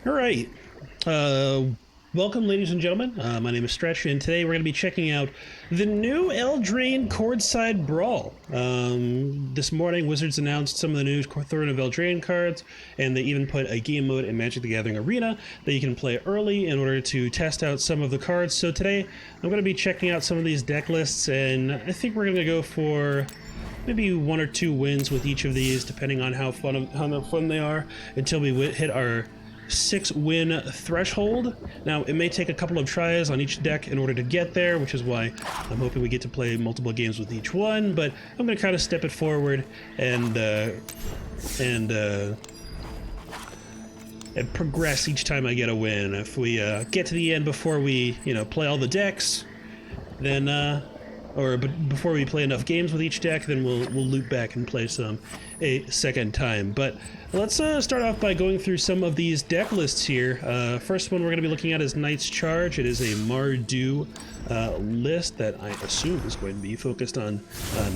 All right. Uh, Welcome, ladies and gentlemen. My name is Stretch, and today we're going to be checking out the new Eldraine Courtside Brawl. This morning, Wizards announced some of the new Throne of Eldraine cards, and they even put a game mode in Magic the Gathering Arena that you can play early in order to test out some of the cards. So today, I'm going to be checking out some of these deck lists, and I think we're going to go for maybe 1 or 2 wins with each of these, depending on how fun they are, until we hit our 6-win threshold. Now, it may take a couple of tries on each deck in order to get there, which is why I'm hoping we get to play multiple games with each one, but I'm going to kind of step it forward and progress each time I get a win. If we get to the end before we, play all the decks, then before we play enough games with each deck, then we'll loop back and play some a second time. But let's start off by going through some of these deck lists here. First one we're going to be looking at is Knight's Charge. It is a Mardu list that I assume is going to be focused on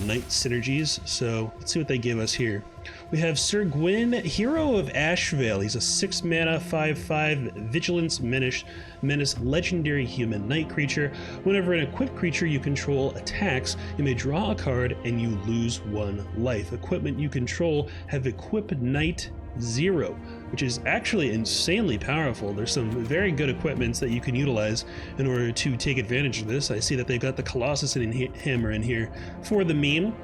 Knight synergies. So let's see what they give us here. We have Sir Gwyn, Hero of Ashvale. He's a 6-mana, 5/5 Vigilance Menace legendary human knight creature. Whenever an equipped creature you control attacks, you may draw a card and you lose 1 life. Equipment you control have Equip Knight 0, which is actually insanely powerful. There's some very good equipments that you can utilize in order to take advantage of this. I see that they've got the Colossus and Hammer in here for the meme.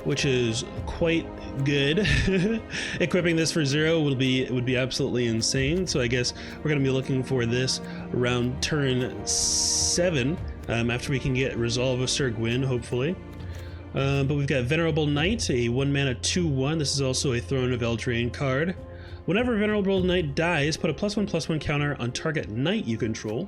Which is quite good. Equipping this for 0 would be absolutely insane. So I guess we're going to be looking for this around turn 7, after we can get Resolve of Sir Gwyn, hopefully. But we've got Venerable Knight, a 1-mana 2/1. This is also a Throne of Eldraine card. Whenever Venerable Knight dies, put a +1/+1 counter on target knight you control.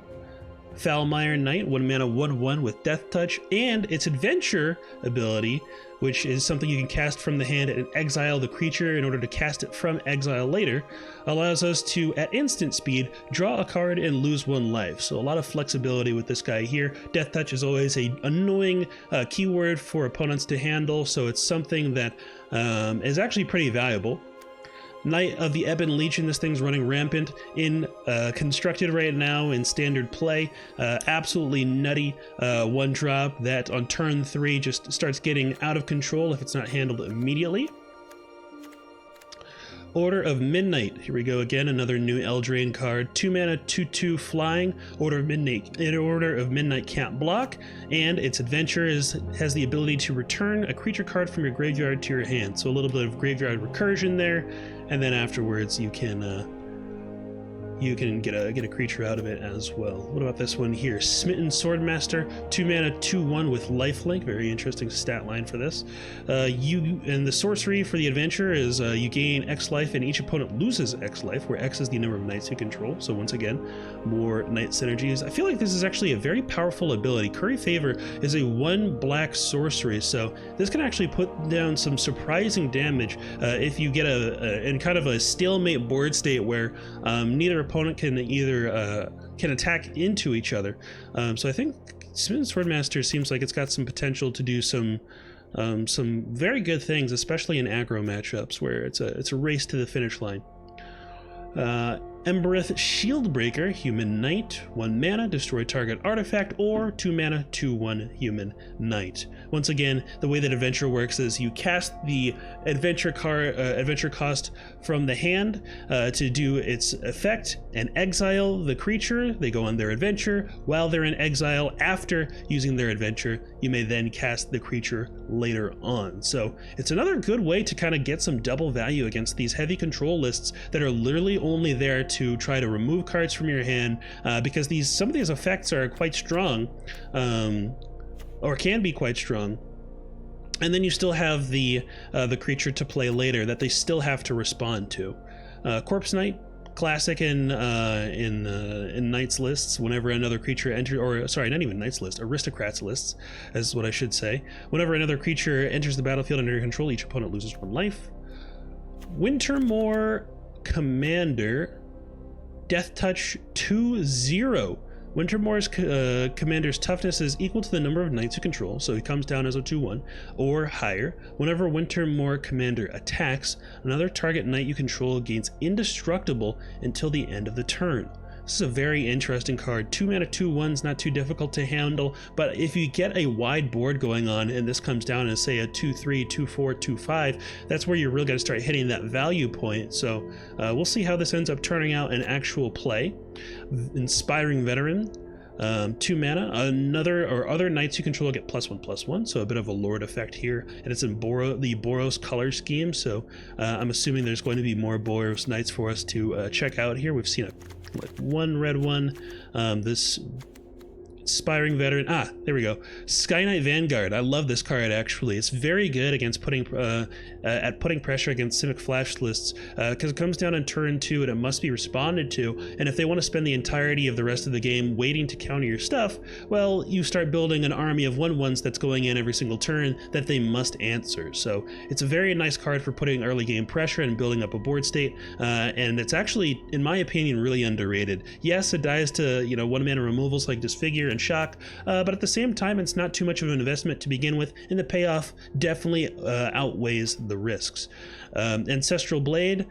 Foulmire Knight, 1-mana 1/1 with Death Touch, and its Adventure ability, which is something you can cast from the hand and exile the creature in order to cast it from exile later, allows us to, at instant speed, draw a card and lose 1 life. So a lot of flexibility with this guy here. Death Touch is always an annoying keyword for opponents to handle, so it's something that is actually pretty valuable. Knight of the Ebon Legion, this thing's running rampant in constructed right now in standard play. Absolutely nutty 1-drop that on turn 3 just starts getting out of control if it's not handled immediately. Order of Midnight. Here we go again, another new Eldraine card. 2-mana 2/2 flying. Order of Midnight can't block, and its adventure has the ability to return a creature card from your graveyard to your hand. So a little bit of graveyard recursion there, and then afterwards you can get a creature out of it as well. What about this one here? Smitten Swordmaster, 2-mana 2/1 with lifelink. Very interesting stat line for this. And the sorcery for the adventure is you gain X life and each opponent loses X life, where X is the number of knights you control. So once again, more knight synergies. I feel like this is actually a very powerful ability. Curry Favor is a 1 black sorcery, so this can actually put down some surprising damage if you get in kind of a stalemate board state where neither opponent can can attack into each other. So I think Smitten Swordmaster seems like it's got some potential to do some very good things, especially in aggro matchups where it's a race to the finish line. Embereth Shieldbreaker, Human Knight, 1-mana, destroy target artifact, or 2-mana 2/1 Human Knight. Once again, the way that adventure works is you cast the adventure cost from the hand to do its effect and exile the creature. They go on their adventure. While they're in exile, after using their adventure, you may then cast the creature later on. So it's another good way to kind of get some double value against these heavy control lists that are literally only there to try to remove cards from your hand, because some of these effects are quite strong, or can be quite strong. And then you still have the creature to play later that they still have to respond to. Corpse Knight, classic in Knights lists. Whenever another creature enters, or sorry, not even Knights list, Aristocrats lists, is what I should say. Whenever another creature enters the battlefield under your control, each opponent loses 1 life. Wintermoor Commander, Death Touch 2/0 Wintermore's commander's toughness is equal to the number of knights you control, so he comes down as a 2/1 or higher. Whenever Wintermore commander attacks, another target knight you control gains indestructible until the end of the turn. This is a very interesting card. 2 mana 2/1's not too difficult to handle, but if you get a wide board going on and this comes down as say a 2/3, 2/4, 2/5, that's where you're really going to start hitting that value point. So we'll see how this ends up turning out in actual play. Inspiring Veteran, 2 mana. Other knights you control get +1/+1, so a bit of a lord effect here, and it's in the Boros color scheme. So I'm assuming there's going to be more Boros knights for us to check out here. We've seen one red one. This Inspiring Veteran, there we go. Sky Knight Vanguard. I love this card actually. It's very good against putting pressure against Civic Flash lists because it comes down in turn 2 and it must be responded to. And if they want to spend the entirety of the rest of the game waiting to counter your stuff, well, you start building an army of 1/1s that's going in every single turn that they must answer. So it's a very nice card for putting early game pressure and building up a board state. And it's actually, in my opinion, really underrated. Yes, it dies to 1 mana removals like Disfigure and Shock, but at the same time it's not too much of an investment to begin with, and the payoff definitely outweighs the risks. Ancestral Blade,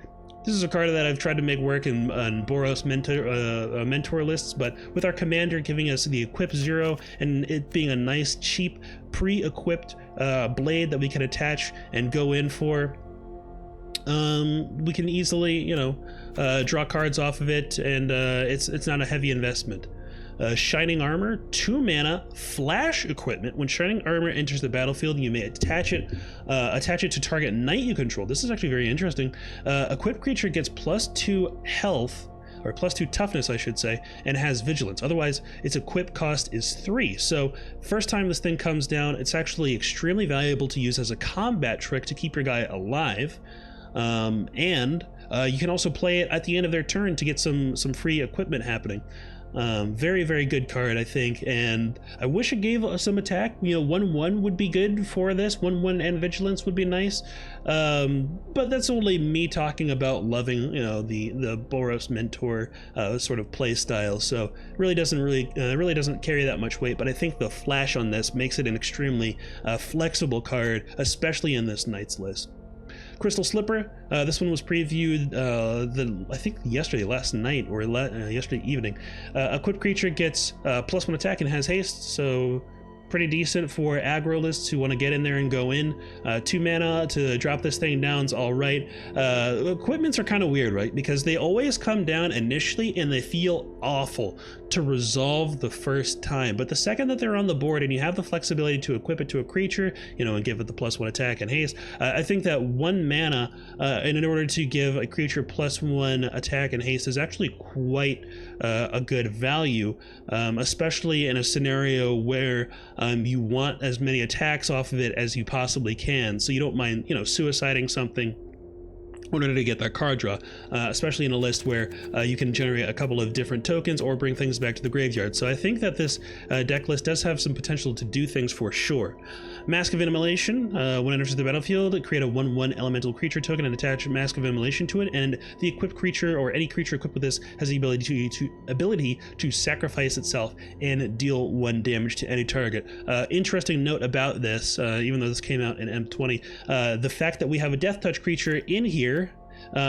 this is a card that I've tried to make work in Boros mentor lists, but with our commander giving us the equip 0 and it being a nice cheap pre-equipped blade that we can attach and go in for, we can easily draw cards off of it, and it's not a heavy investment. Shining Armor, 2 mana, flash equipment. When Shining Armor enters the battlefield, you may attach it to target knight you control. This is actually very interesting. Equipped creature gets +2 health, or +2 toughness, I should say, and has vigilance. Otherwise, its equip cost is 3. So first time this thing comes down, it's actually extremely valuable to use as a combat trick to keep your guy alive. And you can also play it at the end of their turn to get some free equipment happening. Very, very good card, I think, and I wish it gave us some attack. 1/1 would be good for this. 1/1 and vigilance would be nice, but that's only me talking about loving, the Boros mentor sort of play style. So really doesn't carry that much weight. But I think the flash on this makes it an extremely flexible card, especially in this Knights list. Crystal Slipper, this one was previewed I think last night or yesterday evening. Equipped creature gets +1 attack and has haste, so pretty decent for aggro lists who want to get in there and go in. 2 mana to drop this thing down is all right. Equipments are kind of weird, right? Because they always come down initially and they feel awful to resolve the first time. But the second that they're on the board and you have the flexibility to equip it to a creature, and give it the +1 attack and haste, I think that 1 mana in order to give a creature +1 attack and haste is actually quite a good value, especially in a scenario where you want as many attacks off of it as you possibly can, so you don't mind suiciding something in order to get that card draw, especially in a list where you can generate a couple of different tokens or bring things back to the graveyard. So I think that this deck list does have some potential to do things for sure. Mask of Immolation, when it enters the battlefield, create a 1/1 elemental creature token and attach Mask of Immolation to it, and the equipped creature or any creature equipped with this has the ability to sacrifice itself and deal 1 damage to any target. Interesting note about this, even though this came out in M20, the fact that we have a Death Touch creature in here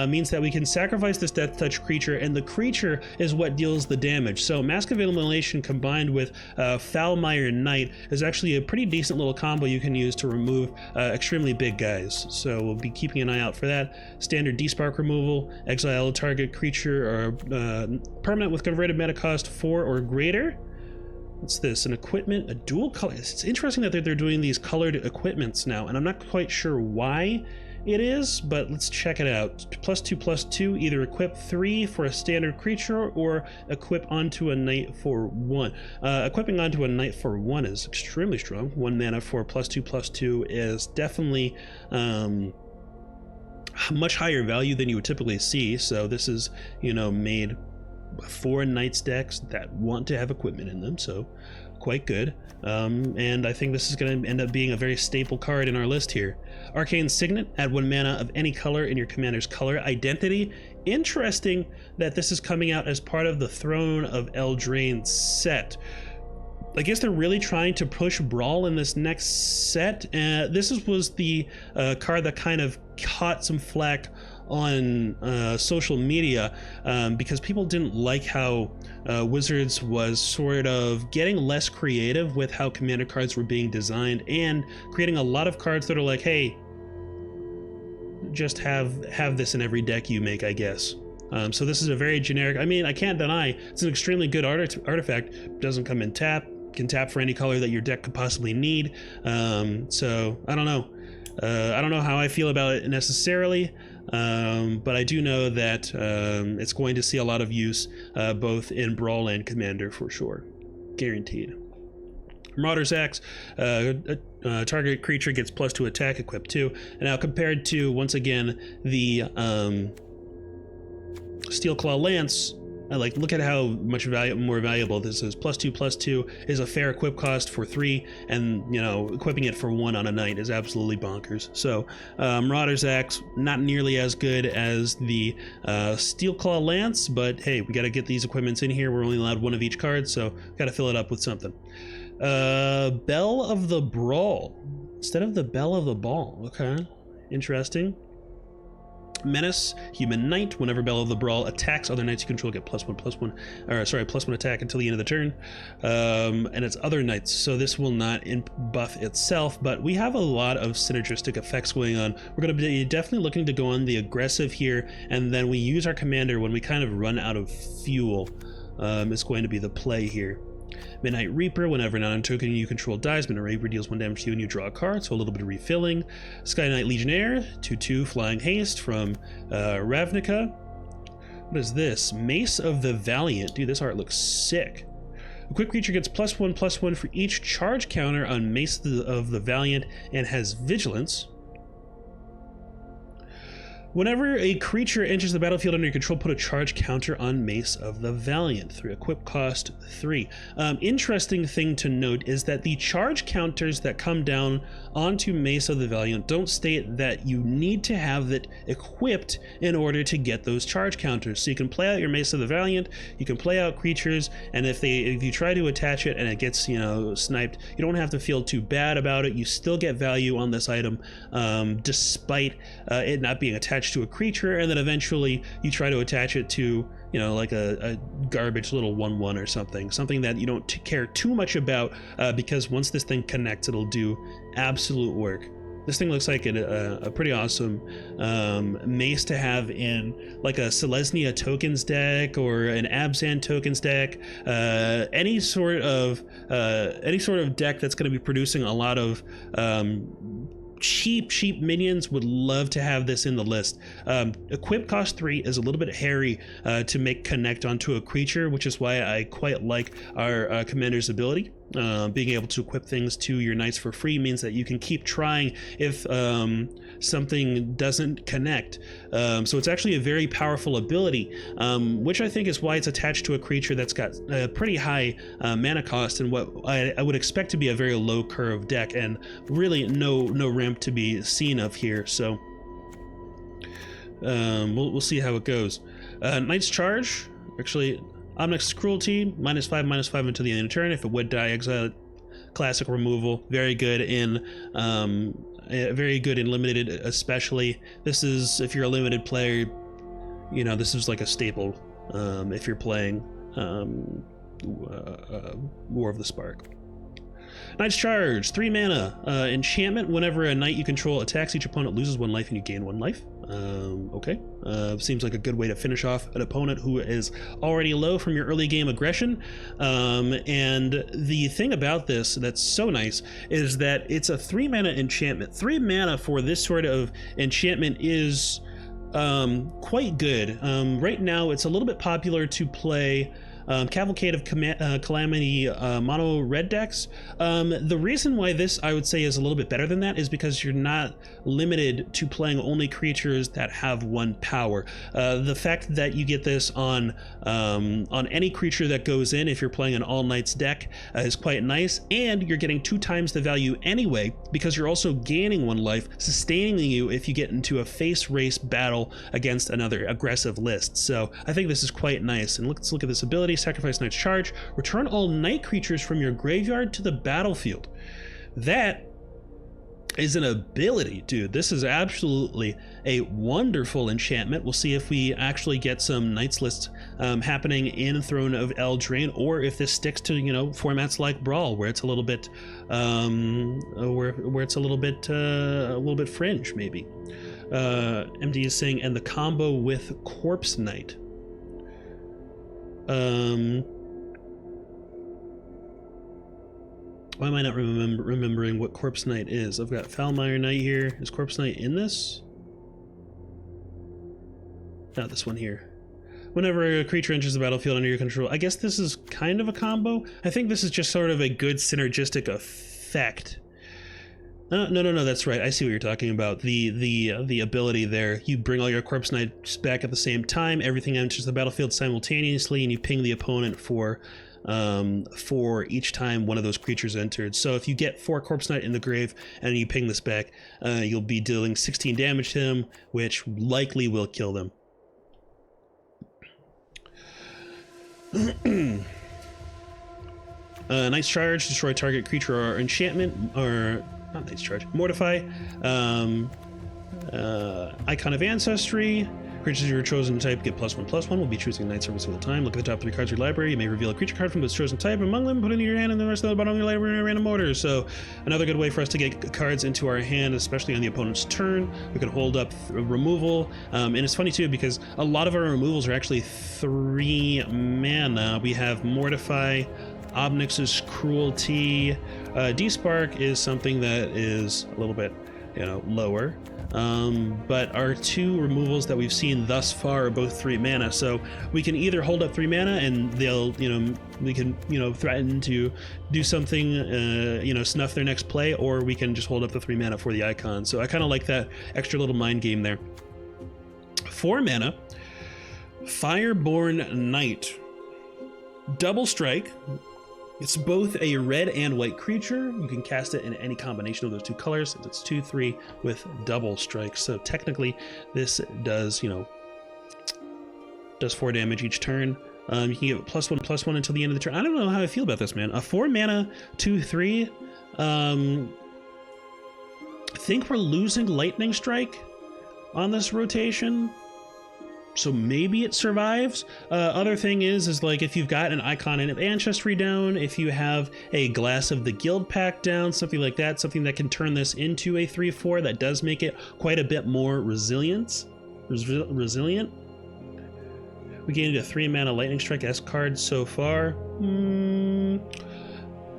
means that we can sacrifice this Death Touch creature, and the creature is what deals the damage. So Mask of Immolation combined with Foulmire Knight is actually a pretty decent little combo you can use to remove extremely big guys. So we'll be keeping an eye out for that. Standard Despark removal, exile a target creature or permanent with converted mana cost 4 or greater. What's this? An equipment, a dual color. It's interesting that they're doing these colored equipments now, and I'm not quite sure why it is, but let's check it out. +2/+2, either equip 3 for a standard creature or equip onto a knight for 1. Equipping onto a knight for 1 is extremely strong. 1 mana for +2/+2 is definitely much higher value than you would typically see. So this is, made 4 Knights decks that want to have equipment in them, so quite good. And I think this is going to end up being a very staple card in our list here. Arcane Signet, add 1 mana of any color in your commander's color identity. Interesting that this is coming out as part of the Throne of Eldraine set. I guess they're really trying to push Brawl in this next set. This was the card that kind of caught some flack on social media because people didn't like how Wizards was sort of getting less creative with how commander cards were being designed and creating a lot of cards that are like, hey, just have this in every deck you make, I guess. So this is a very generic, I mean, I can't deny it's an extremely good artifact. Doesn't come in tap, can tap for any color that your deck could possibly need. So I don't know. I don't know how I feel about it necessarily, but I do know that it's going to see a lot of use both in Brawl and Commander for sure. Guaranteed. Marauder's Axe, target creature gets +2 attack, equipped 2. And now compared to, once again, the Steelclaw Lance, look at how much more valuable this is. +2/+2 is a fair equip cost for 3, and equipping it for 1 on a knight is absolutely bonkers. So Marauder's Axe, not nearly as good as the Steelclaw Lance, but hey, we got to get these equipments in here. We're only allowed 1 of each card, so got to fill it up with something. Bell of the Brawl instead of the Bell of the Ball. Okay, interesting. Menace, Human Knight. Whenever Bell of the Brawl attacks other knights you control, get +1/+1, or sorry, +1 attack until the end of the turn. And it's other knights, so this will not buff itself, but we have a lot of synergistic effects going on. We're going to be definitely looking to go on the aggressive here, and then we use our commander when we kind of run out of fuel. Is going to be the play here. Midnight Reaper, whenever an token you control dies, Midnight Reaper deals 1 damage to you and you draw a card, so a little bit of refilling. Sky Knight Legionnaire, 2/2 Flying Haste from Ravnica. What is this? Mace of the Valiant. Dude, this art looks sick. A quick creature gets +1/+1 for each charge counter on Mace of the Valiant and has Vigilance. Whenever a creature enters the battlefield under your control, put a charge counter on Mace of the Valiant. 3 equip cost 3. Interesting thing to note is that the charge counters that come down onto Mace of the Valiant don't state that you need to have it equipped in order to get those charge counters. So you can play out your Mace of the Valiant, you can play out creatures, and if you try to attach it and it gets sniped, you don't have to feel too bad about it. You still get value on this item despite it not being attached to a creature, and then eventually you try to attach it to like a garbage little 1/1 or something that you don't care too much about, because once this thing connects, it'll do absolute work. This thing looks like a pretty awesome mace to have in like a Selesnya tokens deck or an Abzan tokens deck, any sort of deck that's going to be producing a lot of cheap minions. Would love to have this in the list. Equip cost 3 is a little bit hairy to make connect onto a creature, which is why I quite like our commander's ability. Being able to equip things to your knights for free means that you can keep trying if something doesn't connect. So it's actually a very powerful ability, which I think is why it's attached to a creature that's got a pretty high mana cost and what I would expect to be a very low curve deck, and really no ramp to be seen of here. So we'll see how it goes. Knight's Charge, actually Omnix Cruelty, -5/-5 until the end of the turn. If it would die, exile it. Classic removal, very good in limited, especially. This is, if you're a limited player, this is like a staple if you're playing War of the Spark. Knight's Charge, 3 mana, enchantment. Whenever a knight you control attacks, each opponent loses 1 life and you gain 1 life. Okay, seems like a good way to finish off an opponent who is already low from your early game aggression. And the thing about this that's so nice is that it's a 3 mana enchantment. 3 mana for this sort of enchantment is quite good. Right now it's a little bit popular to play Cavalcade of Calamity mono red decks. The reason why this I would say is a little bit better than that is because you're not limited to playing only creatures that have 1 power. The fact that you get this on any creature that goes in if you're playing an all knights deck is quite nice, and you're getting 2 times the value anyway because you're also gaining 1 life, sustaining you if you get into a face race battle against another aggressive list. So I think this is quite nice. And let's look at this ability: sacrifice knight's charge, return all night creatures from your graveyard to the battlefield. That is an ability, dude. This is absolutely a wonderful enchantment. We'll see if we actually get some Knights lists happening in Throne of Eldraine, or if this sticks to, you know, formats like Brawl, where it's a little bit where it's a little bit fringe, maybe. MD is saying, and the combo with Corpse Knight. Why am I not remembering what Corpse Knight is? I've got Foulmire Knight here. Is Corpse Knight in this? Not this one here. Whenever a creature enters the battlefield under your control. I guess this is kind of a combo. I think this is just sort of a good synergistic effect. No, that's right. I see what you're talking about. The ability there. You bring all your Corpse Knights back at the same time. Everything enters the battlefield simultaneously, and you ping the opponent for each time one of those creatures entered. So if you get 4 Corpse Knight in the grave and you ping this back, you'll be dealing 16 damage to him, which likely will kill them. Knight's Charge, destroy target creature or enchantment, or not Knight's Charge, Mortify. Icon of Ancestry. Creatures of your chosen type get +1/+1. We'll be choosing Knights every single time. Look at the top 3 cards of your library. You may reveal a creature card from its chosen type among them, put it in your hand, and the rest of the bottom of your library in a random order. So another good way for us to get cards into our hand, especially on the opponent's turn. We can hold up removal. And it's funny too, because a lot of our removals are actually 3 mana. We have Mortify, Obnix's Cruelty. D-Spark is something that is a little bit, you know, lower. But our 2 removals that we've seen thus far are both 3 mana, so we can either hold up 3 mana and they'll, you know, we can, you know, threaten to do something, you know, snuff their next play, or we can just hold up the 3 mana for the icon. So I kind of like that extra little mind game there. 4 mana, Fireborn Knight, double strike. It's both a red and white creature. You can cast it in any combination of those 2 colors. It's 2/3 with double strike. So technically, this does, you know, does 4 damage each turn. You can give it +1/+1 until the end of the turn. I don't know how I feel about this, man. A 4 mana 2/3. I think we're losing Lightning Strike on this rotation, so maybe it survives. Other thing is like if you've got an Icon of Ancestry down, if you have a Glass of the Guild pack down, something like that, something that can turn this into a 3/4, that does make it quite a bit more resilient. We gained a 3 mana Lightning Strike S card so far. We'll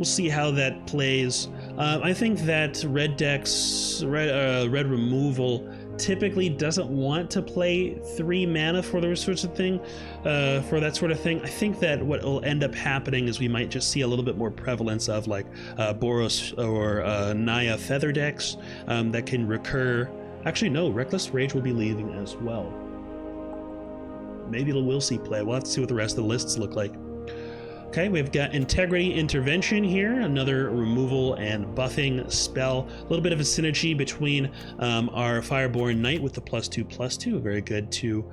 see how that plays. I think that red decks, red removal, typically doesn't want to play 3 mana for those sorts of thing, for that sort of thing. I think that what will end up happening is we might just see a little bit more prevalence of like Boros or Naya Feather decks that can recur. Actually, no, Reckless Rage will be leaving as well. Maybe we'll see play. We'll have to see what the rest of the lists look like. Okay, we've got Integrity Intervention here, another removal and buffing spell. A little bit of a synergy between our Fireborn Knight with the +2/+2. Very good to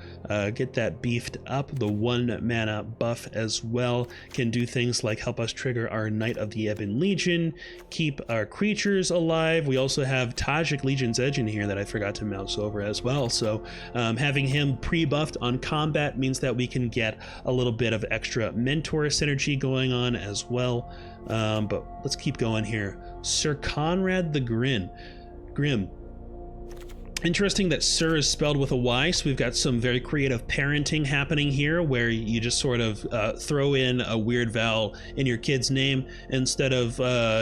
get that beefed up. The 1 mana buff as well can do things like help us trigger our Knight of the Ebon Legion, keep our creatures alive. We also have Tajik Legion's Edge in here that I forgot to mouse over as well. So having him pre-buffed on combat means that we can get a little bit of extra mentor synergy going on as well. But let's keep going here. Sir Conrad the Grim. Interesting that Sir is spelled with a Y, so we've got some very creative parenting happening here, where you just sort of throw in a weird vowel in your kid's name instead of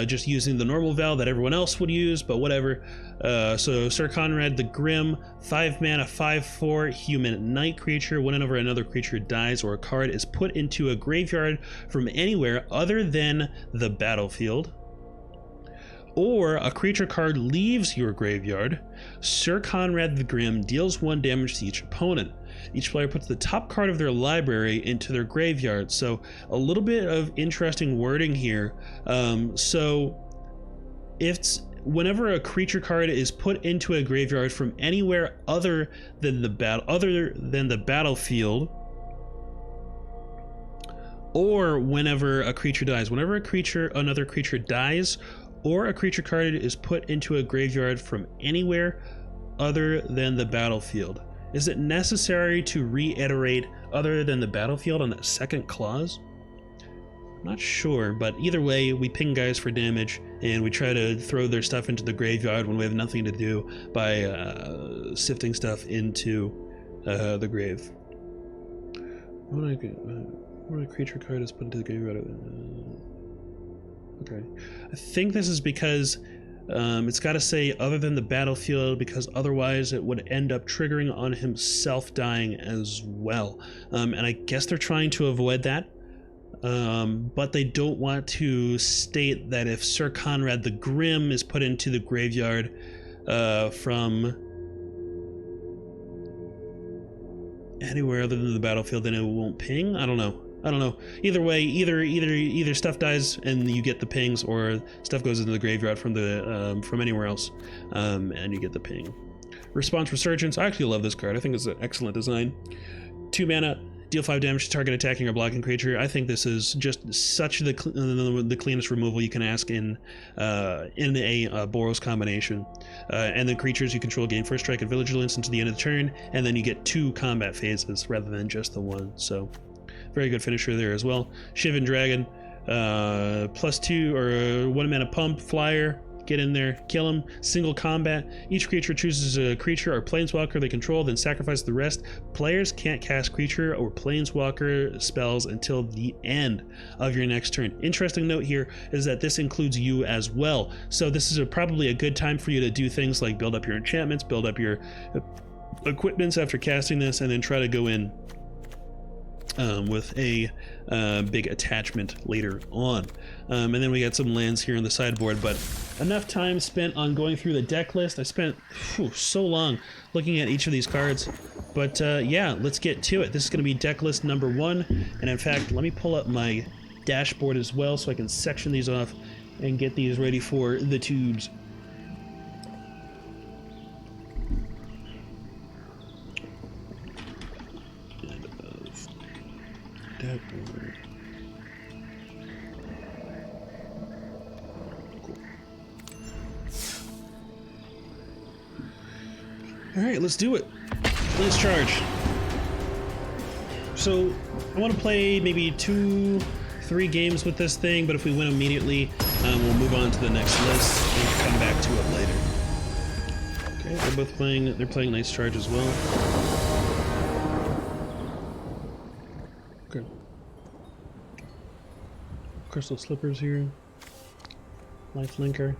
just using the normal vowel that everyone else would use, but whatever. So Sir Conrad the Grim, 5 mana, 5/4 human knight creature. Whenever another creature dies or a card is put into a graveyard from anywhere other than the battlefield, or a creature card leaves your graveyard, Sir Conrad the Grim deals 1 damage to each opponent. Each player puts the top card of their library into their graveyard. So a little bit of interesting wording here. So whenever a creature card is put into a graveyard from anywhere other than the battlefield, or whenever a creature dies, whenever another creature dies, or a creature card is put into a graveyard from anywhere other than the battlefield. Is it necessary to reiterate other than the battlefield on that second clause? Not sure, but either way, we ping guys for damage, and we try to throw their stuff into the graveyard when we have nothing to do by sifting stuff into the grave. When a creature card is put into the graveyard... Okay, I think this is because it's got to say other than the battlefield, because otherwise it would end up triggering on himself dying as well. And I guess they're trying to avoid that, but they don't want to state that if Sir Conrad the Grim is put into the graveyard from anywhere other than the battlefield, then it won't ping. I don't know. Either way, either stuff dies and you get the pings, or stuff goes into the graveyard from anywhere else, and you get the ping. Response Resurgence. I actually love this card. I think it's an excellent design. 2 mana, deal 5 damage to target attacking or blocking creature. I think this is just such the cleanest removal you can ask in a Boros combination. And then creatures you control gain first strike and vigilance until the end of the turn, and then you get 2 combat phases rather than just the 1. So very good finisher there as well. Shivan Dragon, +2 or 1 mana pump, flyer, get in there, kill him, single combat. Each creature chooses a creature or planeswalker they control, then sacrifice the rest. Players can't cast creature or planeswalker spells until the end of your next turn. Interesting note here is that this includes you as well. So this is probably a good time for you to do things like build up your enchantments, build up your equipments after casting this, and then try to go in with a big attachment later on. And then we got some lands here on the sideboard, but enough time spent on going through the deck list. I spent so long looking at each of these cards, but yeah, let's get to it. This is going to be deck list number 1, and in fact, let me pull up my dashboard as well so I can section these off and get these ready for the tubes. All right, let's do it. Let's charge. So I want to play maybe 2-3 games with this thing, but if we win immediately, we'll move on to the next list and come back to it later. Okay, they're playing nice charge as well. Okay. Crystal Slippers here. Lifelinker.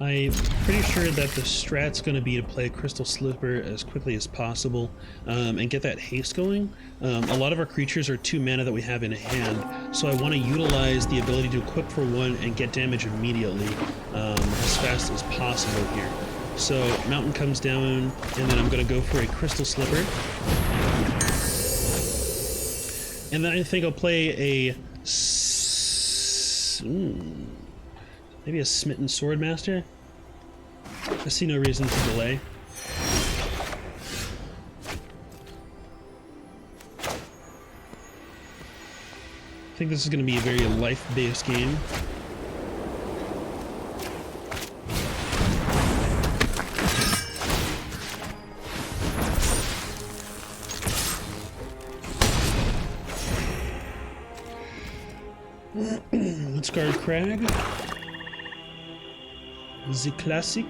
I'm pretty sure that the strat's going to be to play Crystal Slipper as quickly as possible and get that haste going. A lot of our creatures are 2 mana that we have in hand, so I want to utilize the ability to equip for 1 and get damage immediately as fast as possible here. So Mountain comes down, and then I'm going to go for a Crystal Slipper. And then I think I'll play a... maybe a Smitten Swordmaster? I see no reason to delay. I think this is going to be a very life-based game. Let's guard Crag. The classic.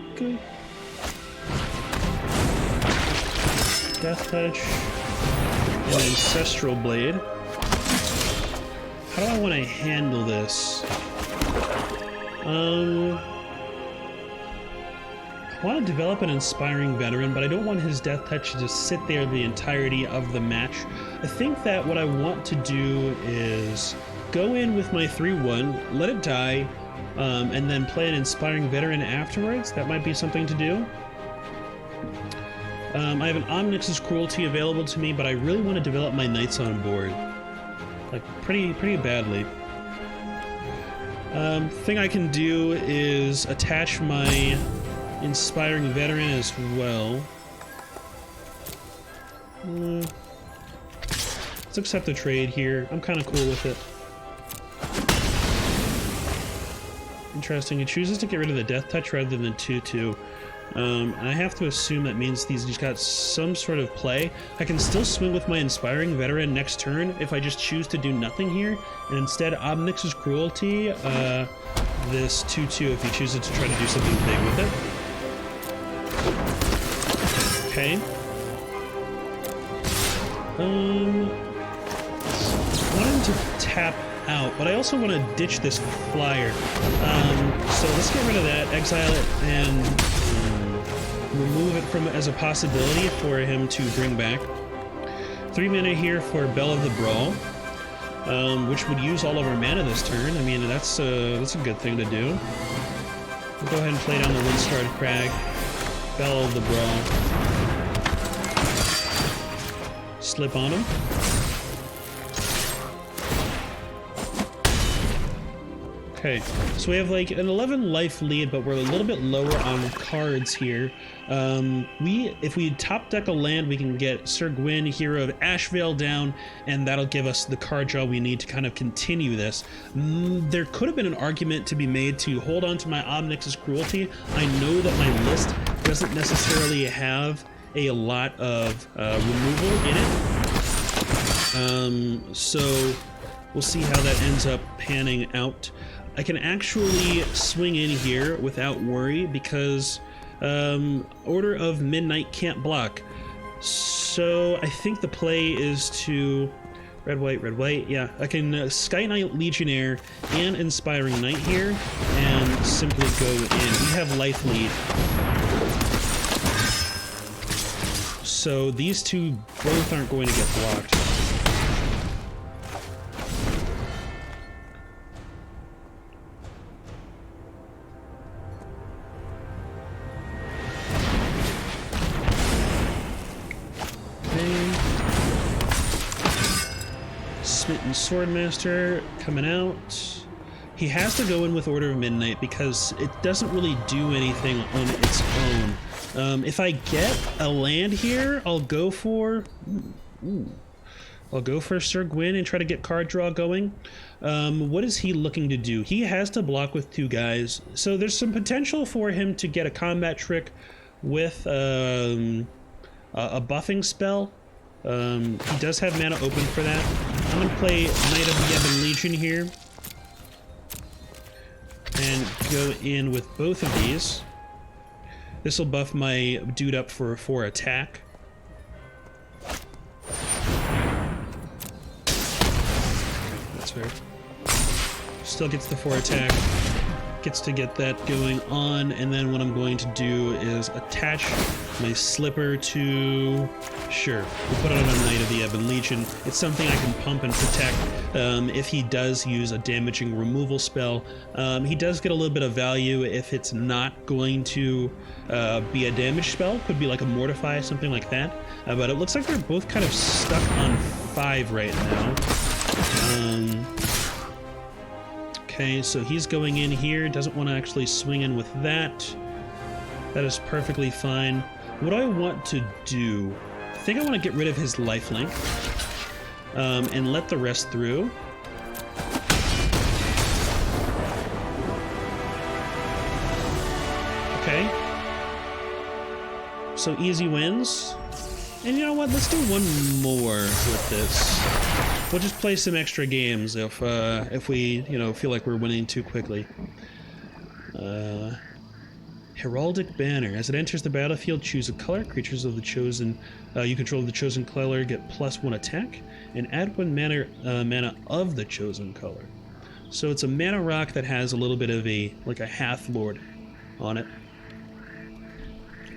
Death Touch, and Ancestral Blade. How do I want to handle this? I want to develop an Inspiring Veteran, but I don't want his Death Touch to just sit there the entirety of the match. I think that what I want to do is go in with my 3-1, let it die, and then play an Inspiring Veteran afterwards. That might be something to do. I have an Omnix's Cruelty available to me, but I really want to develop my Knights on board. Like, pretty badly. Thing I can do is attach my Inspiring Veteran as well. Let's accept the trade here. I'm kind of cool with it. Interesting. He chooses to get rid of the Death Touch rather than 2-2. And I have to assume that means he's got some sort of play. I can still swing with my Inspiring Veteran next turn if I just choose to do nothing here, and instead Omnix's Cruelty, this 2-2 if he chooses to try to do something big with it. Okay. I want him to tap out, but I also want to ditch this flyer. So let's get rid of that, exile it, and remove it from as a possibility for him to bring back. 3 mana here for Bell of the Brawl, which would use all of our mana this turn. I mean, that's a good thing to do. We'll go ahead and play down the Windscarred Crag, Bell of the Brawl, slip on him. Okay, so we have like an 11 life lead, but we're a little bit lower on cards here. If we top deck a land, we can get Sir Gwyn, Hero of Ashvale down, and that'll give us the card draw we need to kind of continue this. There could have been an argument to be made to hold on to my Omnix's Cruelty. I know that my list doesn't necessarily have a lot of removal in it. So we'll see how that ends up panning out. I can actually swing in here without worry because Order of Midnight can't block. So I think the play is to red, white, yeah. I can Sky Knight Legionnaire and Inspiring Knight here and simply go in. We have life lead. So these two both aren't going to get blocked. Smitten Swordmaster coming out. He has to go in with Order of Midnight because it doesn't really do anything on its own. If I get a land here, I'll go for Sir Gwyn and try to get card draw going. What is he looking to do? He has to block with 2 guys, so there's some potential for him to get a combat trick with a buffing spell. He does have mana open for that. I'm going to play Knight of the Ebon Legion here and go in with both of these. This will buff my dude up for 4 attack. That's fair. Still gets the 4 attack. Gets to get that going on, and then what I'm going to do is attach my slipper to... Sure, we'll put it on a Knight of the Ebon Legion. It's something I can pump and protect if he does use a damaging removal spell. He does get a little bit of value if it's not going to be a damage spell. Could be like a Mortify, something like that. But it looks like they're both kind of stuck on 5 right now. Okay, so he's going in here, doesn't want to actually swing in with that. That is perfectly fine. What do I want to do? I think I want to get rid of his lifelink and let the rest through. Okay. So easy wins. And you know what? Let's do one more with this. We'll just play some extra games if we, feel like we're winning too quickly. Heraldic Banner. As it enters the battlefield, choose a color. Creatures of the chosen you control the chosen color get +1 attack, and add 1 mana of the chosen color. So it's a mana rock that has a little bit of a Hath Lord on it.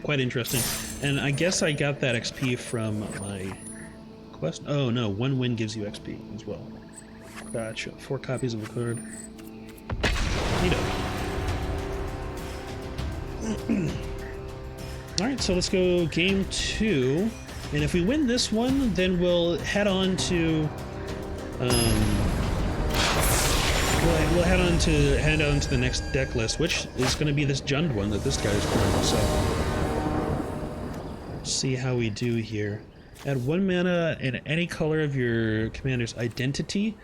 Quite interesting. And I guess I got that XP from my quest. Oh no, 1 win gives you XP as well. Gotcha. 4 copies of a card. Neato. Alright, so let's go game 2. And if we win this one, then we'll head on to we'll head on to the next deck list, which is going to be this Jund one that this guy is playing. So let's see how we do here. Add 1 mana in any color of your commander's identity.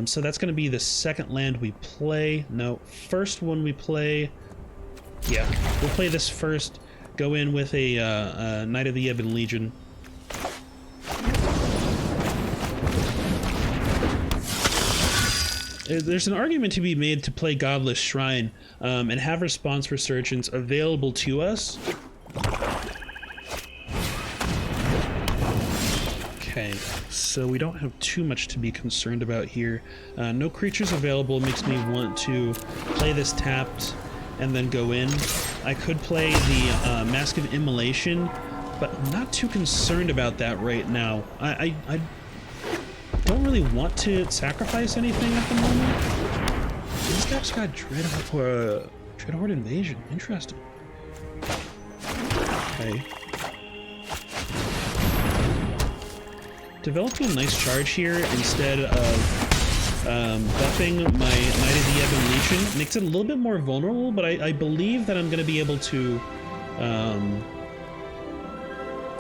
So that's going to be the second land we play. No, first one we play. Yeah, we'll play this first. Go in with a Knight of the Ebon Legion. There's an argument to be made to play Godless Shrine and have Response Resurgence available to us. Okay, so we don't have too much to be concerned about here. No creatures available makes me want to play this tapped and then go in. I could play the Mask of Immolation, but I'm not too concerned about that right now. I don't really want to sacrifice anything at the moment. This deck's got Dreadhorde Invasion. Interesting. Okay. Developing a nice charge here instead of buffing my Knight of the Ebon Legion makes it a little bit more vulnerable, but I believe that I'm going to be able to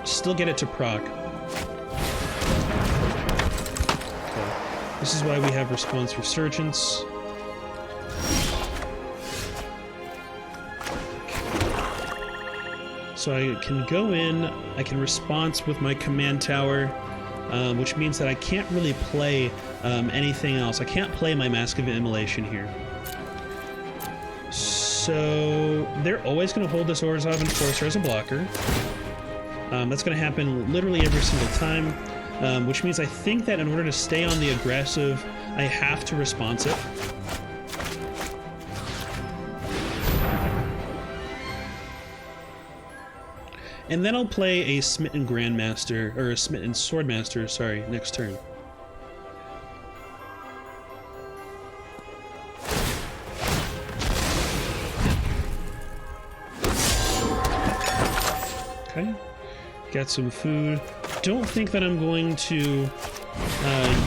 still get it to proc. This is why we have Response Resurgence. So I can go in, I can response with my command tower, which means that I can't really play anything else. I can't play my Mask of Immolation here. So they're always going to hold this Orzhov Enforcer as a blocker. That's going to happen literally every single time. Which means I think that in order to stay on the aggressive, I have to response it. And then I'll play a Smitten Grandmaster, or a Smitten Swordmaster, sorry, next turn. Okay, got some food. Don't think that I'm going to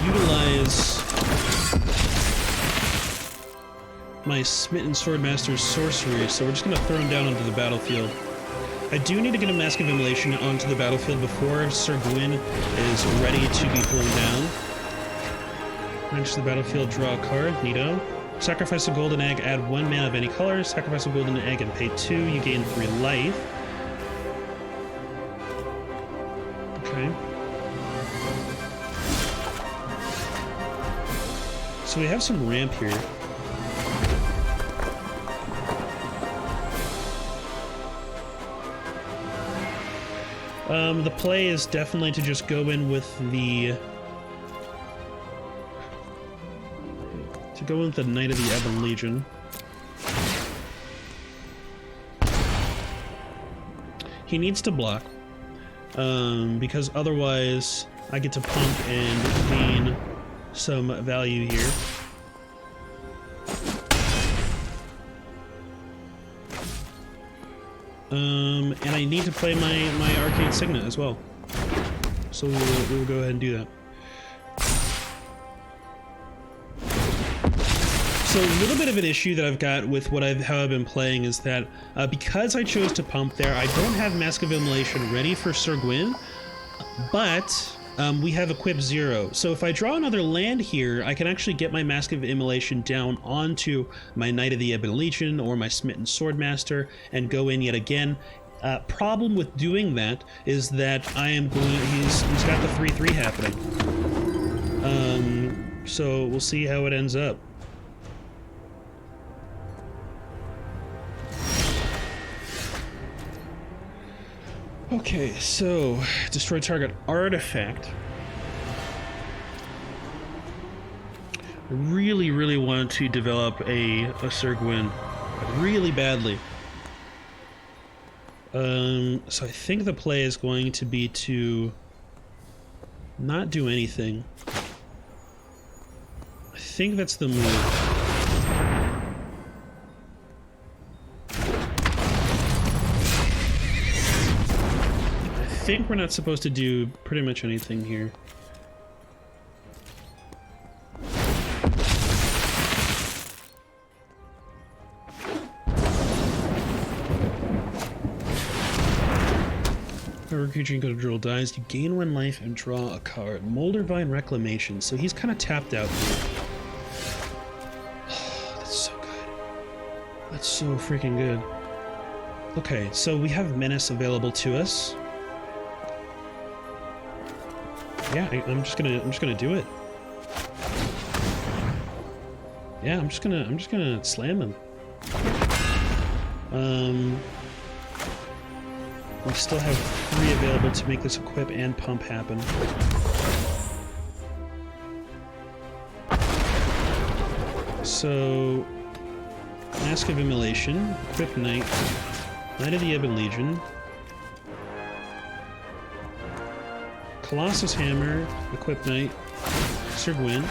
utilize my Smitten Swordmaster's sorcery, so we're just going to throw him down onto the battlefield. I do need to get a Mask of Immolation onto the battlefield before Sir Gwyn is ready to be thrown down. Enter the battlefield, draw a card, neato. Sacrifice a golden egg, add 1 mana of any color. Sacrifice a golden egg and pay 2, you gain 3 life. Okay. So we have some ramp here. The play is definitely to just go in with the Knight of the Ebon Legion. He needs to block. Because otherwise I get to pump and gain some value here. And I need to play my Arcane Signet as well. So we'll go ahead and do that. So a little bit of an issue that I've got with how I've been playing is that because I chose to pump there, I don't have Mask of Immolation ready for Sir Gwyn, but we have Equip 0. So if I draw another land here, I can actually get my Mask of Immolation down onto my Knight of the Ebon Legion or my Smitten Swordmaster and go in yet again. Problem with doing that is that he's got the 3/3 happening. So we'll see how it ends up. Okay, so destroy target artifact. I really, really want to develop a Surgwin really badly. So I think the play is going to be to not do anything. I think that's the move. I think we're not supposed to do pretty much anything here. Whenever a creature in control dies, you gain 1 life and draw a card. Moldervine Reclamation. So he's kind of tapped out here. That's so good. That's so freaking good. Okay, so we have Menace available to us. Yeah, I'm just gonna do it. Yeah, I'm just gonna slam him. We still have 3 available to make this equip and pump happen. So, Mask of Immolation, equip Knight, Knight of the Ebon Legion, Colossus Hammer, equip Knight, Surgwin.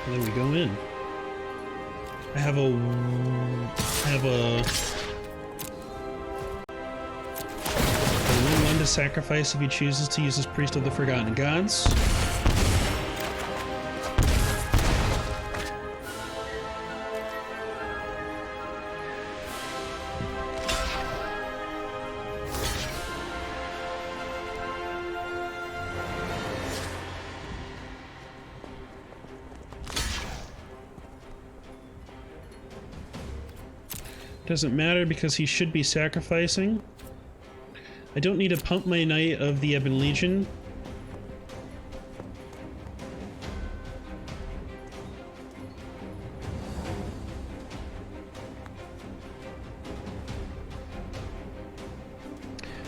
And then we go in. I have a one to sacrifice if he chooses to use his Priest of the Forgotten Gods. Doesn't matter because he should be sacrificing. I don't need to pump my Knight of the Ebon Legion.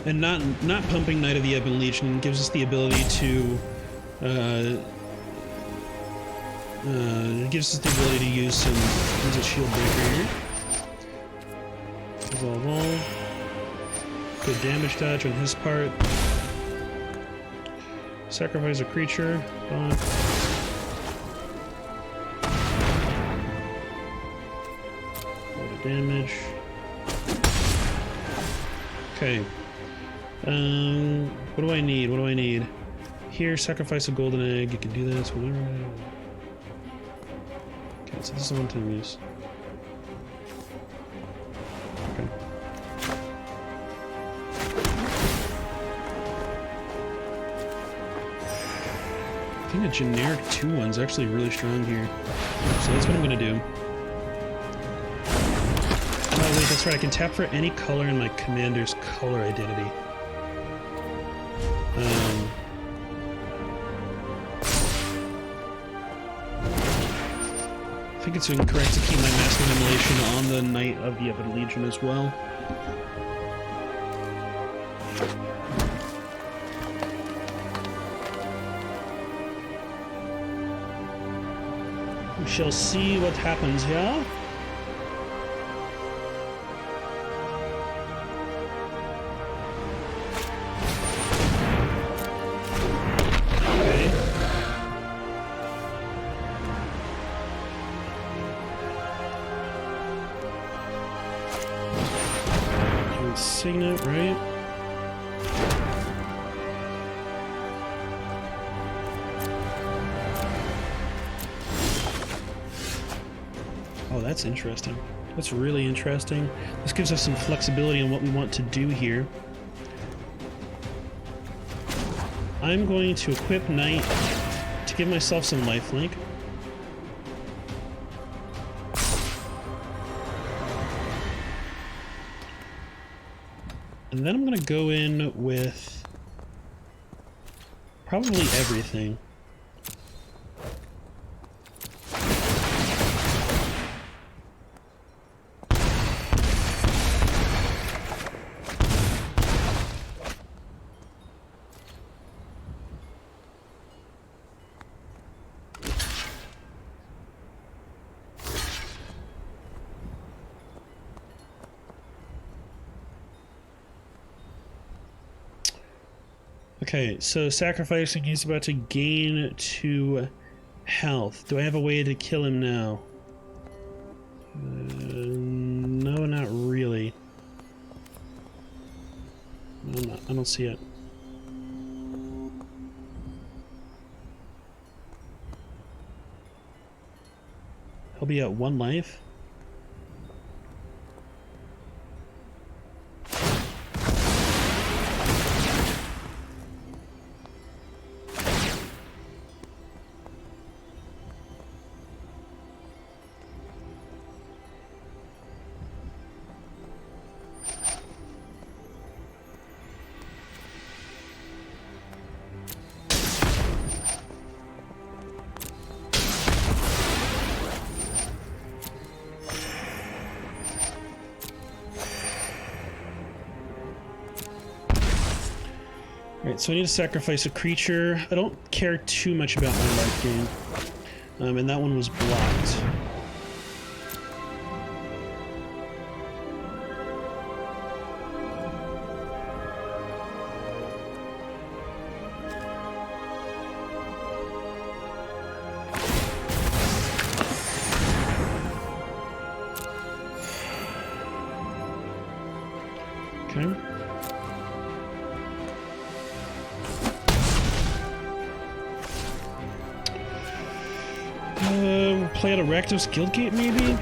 And not pumping Knight of the Ebon Legion gives us the ability to use some shield breaker here. Resolve all. Good damage dodge on his part. Sacrifice a creature. Bonk. Load of damage. Okay. What do I need? What do I need? Here, sacrifice a golden egg. You can do this, whatever. Okay, so this is one-time use. Okay. I think a generic 2/1's actually really strong here. So that's what I'm gonna do. Oh wait, that's right, I can tap for any color in my commander's color identity. I think it's incorrect to keep my Mask of Immolation on the Knight of the Ebon Legion as well. We shall see what happens here. Signet, right? Oh, that's interesting. That's really interesting. This gives us some flexibility on what we want to do here. I'm going to equip Knight to give myself some lifelink. And then I'm going to go in with probably everything. Okay, so sacrificing, he's about to gain 2 health. Do I have a way to kill him now? No, not really. No, I don't see it. He'll be at 1 life. Alright, so I need to sacrifice a creature. I don't care too much about my life gain. And that one was blocked. Okay. Play out a Rakdos Guildgate, maybe?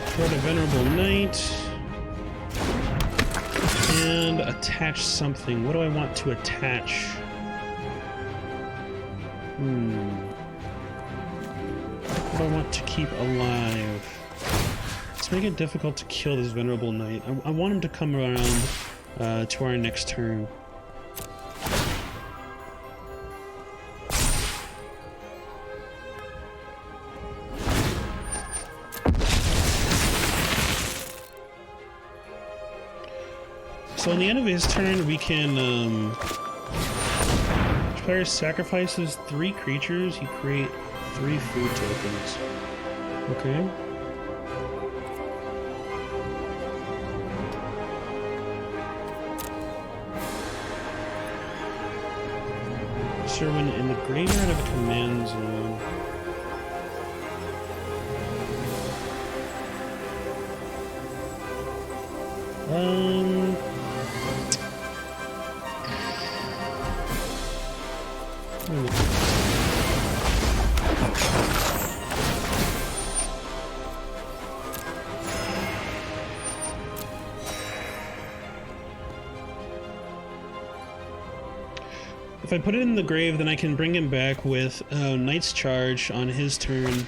Throw out a Venerable Knight. And attach something. What do I want to attach? What do I want to keep alive? Let's make it difficult to kill this Venerable Knight. I want him to come around to our next turn. So on the end of his turn, we can, each player sacrifices 3 creatures, you create 3 food tokens. Okay. Servant in the graveyard of a command zone. If I put it in the grave, then I can bring him back with Knight's Charge on his turn.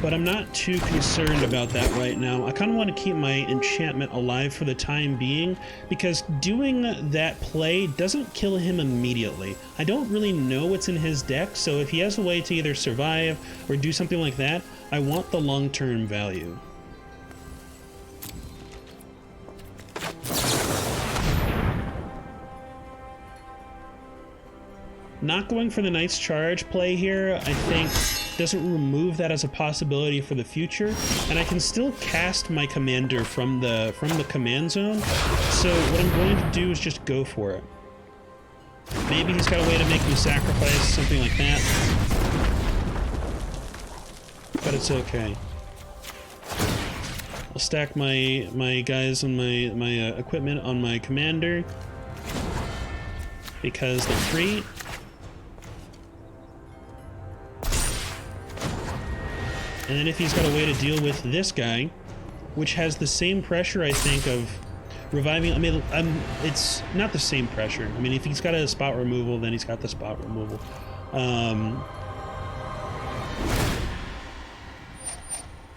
But I'm not too concerned about that right now. I kind of want to keep my enchantment alive for the time being, because doing that play doesn't kill him immediately. I don't really know what's in his deck, so if he has a way to either survive or do something like that, I want the long-term value. Not going for the Knight's Charge play here, I think, doesn't remove that as a possibility for the future, and I can still cast my commander from the command zone. So what I'm going to do is just go for it. Maybe he's got a way to make me sacrifice, something like that. But it's okay. I'll stack my guys and my equipment on my commander because they're free. And then if he's got a way to deal with this guy, which has the same pressure, I think, of reviving... I mean, it's not the same pressure. I mean, if he's got a spot removal, then he's got the spot removal.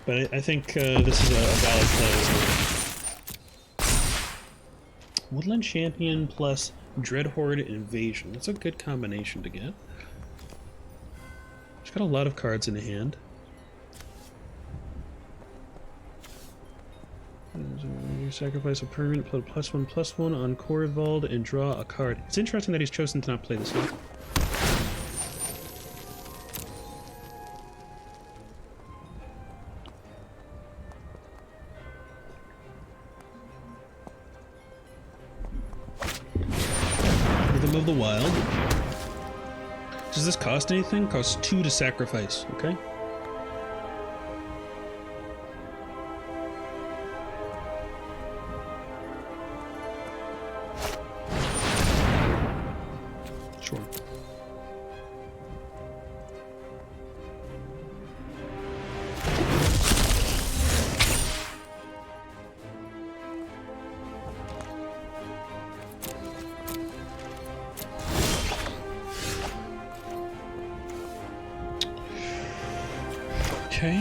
But I think this is a valid play as well. Woodland Champion plus Dreadhorde Invasion. That's a good combination to get. He's got a lot of cards in hand. You sacrifice a permanent, put +1/+1 on Korvald and draw a card. It's interesting that he's chosen to not play this one. Gem of the Wild. Does this cost anything? Costs 2 to sacrifice, okay? Sure. Okay.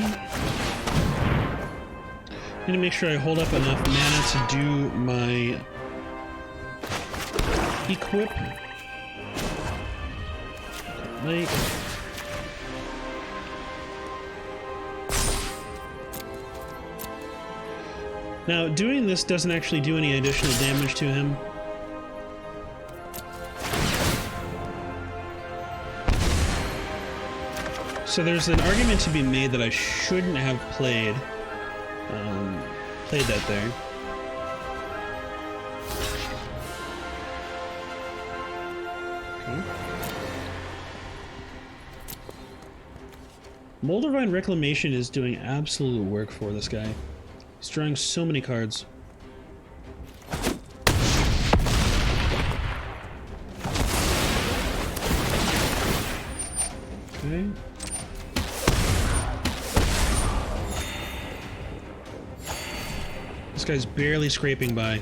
Need to make sure I hold up enough mana to do my equip. Night. Now, doing this doesn't actually do any additional damage to him. So there's an argument to be made that I shouldn't have played that there. Okay. Moldavine Reclamation is doing absolute work for this guy. He's drawing so many cards. Okay. This guy's barely scraping by.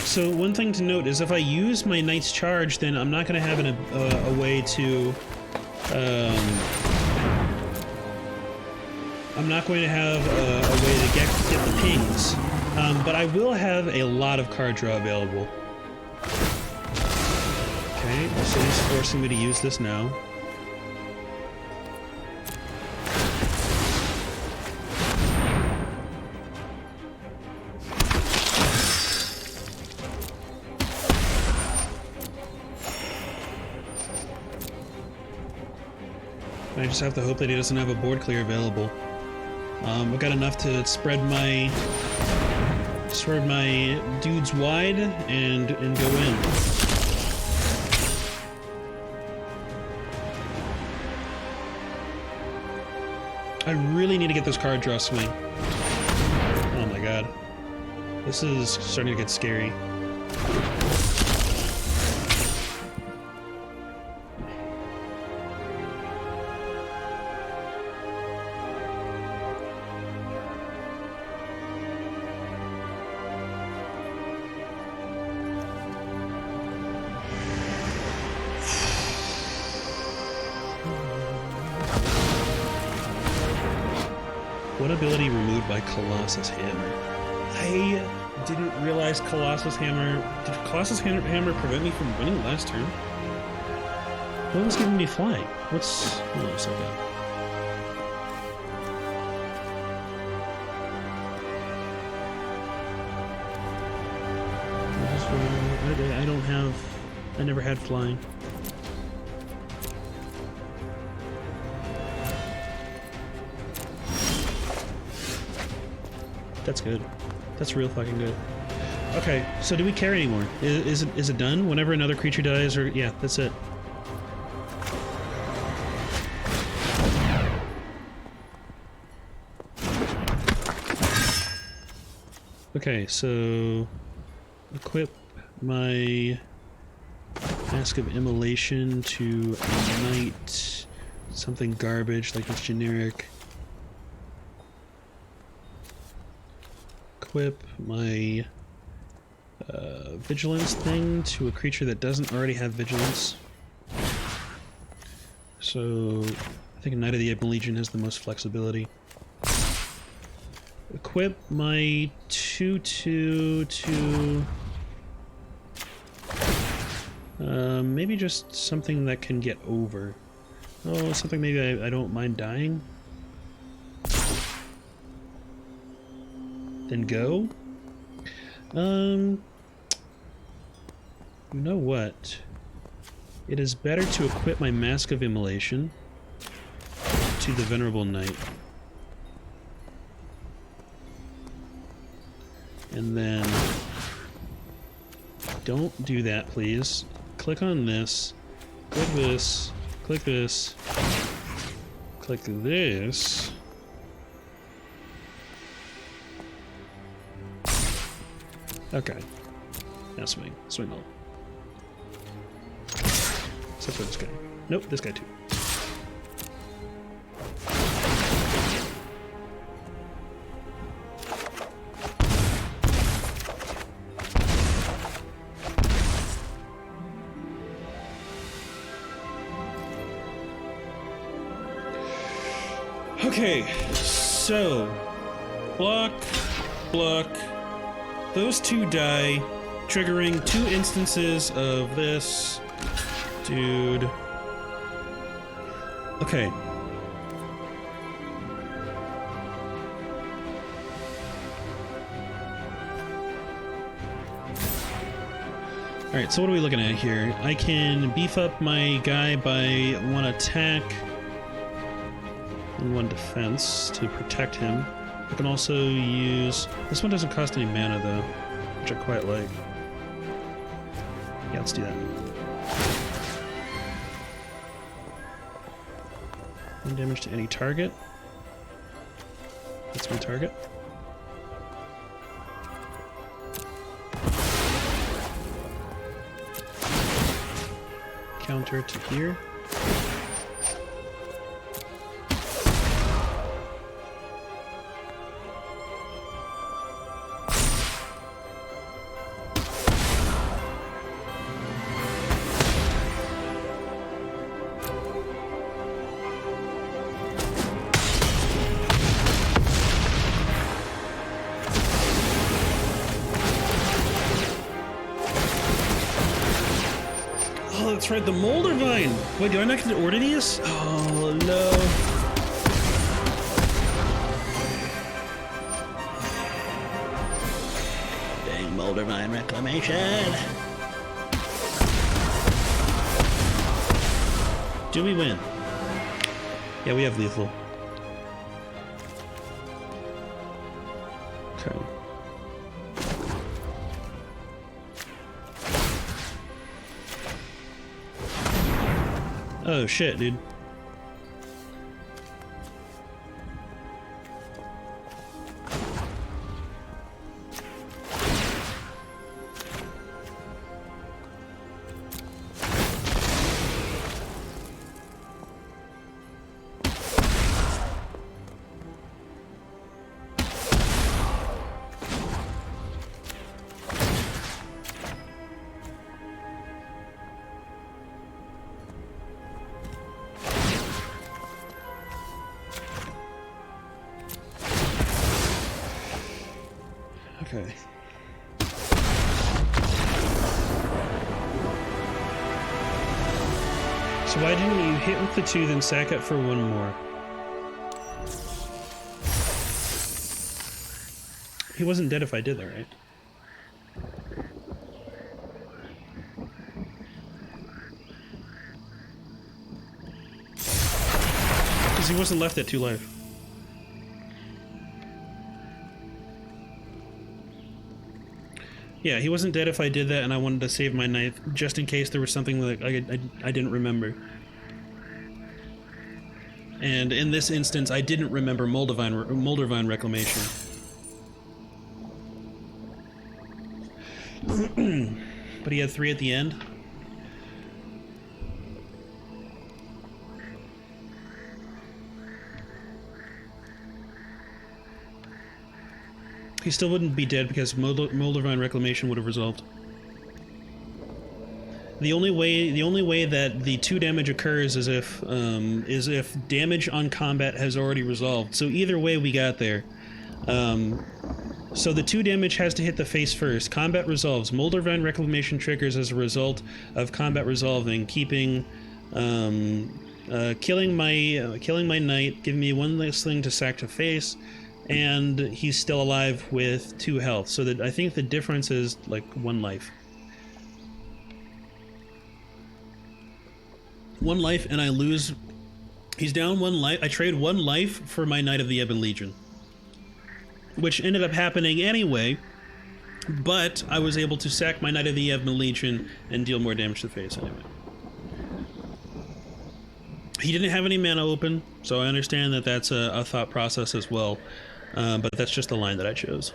So one thing to note is if I use my Knight's Charge, then I'm not going to have a way to... I'm not going to have a way to get the pings. But I will have a lot of card draw available. Okay, so he's forcing me to use this now. I just have to hope that he doesn't have a board clear available. I've got enough to spread my dudes wide and go in. I really need to get this card draw swing. Oh my god. This is starting to get scary. What ability removed by Colossus Hammer? I didn't realize Colossus Hammer... Did Colossus Hammer prevent me from winning last turn? No one's giving me flying. What's... Hold on a second. I don't have... I never had flying. That's good. That's real fucking good. Okay, so do we care anymore? Is it done? Whenever another creature dies, or... Yeah, that's it. Okay, so... Equip my Mask of Immolation to Ignite something garbage, like this generic... Equip my Vigilance thing to a creature that doesn't already have Vigilance. So I think Knight of the Ebon Legion has the most flexibility. Equip my 2/2 to maybe just something that can get over. Oh, something maybe I don't mind dying. Then go. You know what? It is better to equip my Mask of Immolation to the Venerable Knight. And then don't do that, please. Click on this. Click this. Click this. Click this. Okay. Now swing. Swing all. Except for this guy. Nope, this guy too. Okay, so block, block. Those two die, triggering 2 instances of this dude. Okay. Alright, so what are we looking at here? I can beef up my guy by 1 attack and 1 defense to protect him. I can also use... This one doesn't cost any mana though, which I quite like. Yeah, let's do that. 1 damage to any target. That's my target. Counter to here. Oh, that's right, the Molder Vine! Wait, do I not get to order these? Oh, no. Dang Molder Vine reclamation! Do we win? Yeah, we have lethal. Okay. Oh shit, dude. Okay. So why didn't you hit with the 2, then sack up for 1 more? He wasn't dead if I did that, right? Because he wasn't left at 2 life. Yeah, he wasn't dead if I did that, and I wanted to save my knife just in case there was something that I didn't remember. And in this instance, I didn't remember Molder Vine reclamation. But he had 3 at the end. He still wouldn't be dead because Molder Vine reclamation would have resolved. The only way that the 2 damage occurs is if damage on combat has already resolved. So either way, we got there. So the 2 damage has to hit the face first. Combat resolves. Molder Vine reclamation triggers as a result of combat resolving, keeping killing my knight, giving me 1 less thing to sack to face. And he's still alive with 2 health, so that I think the difference is like 1 life. 1 life, and I lose. He's down 1 life. I trade 1 life for my Knight of the Ebon Legion, which ended up happening anyway. But I was able to sack my Knight of the Ebon Legion and deal more damage to the face anyway. He didn't have any mana open, so I understand that that's a thought process as well. But that's just the line that I chose.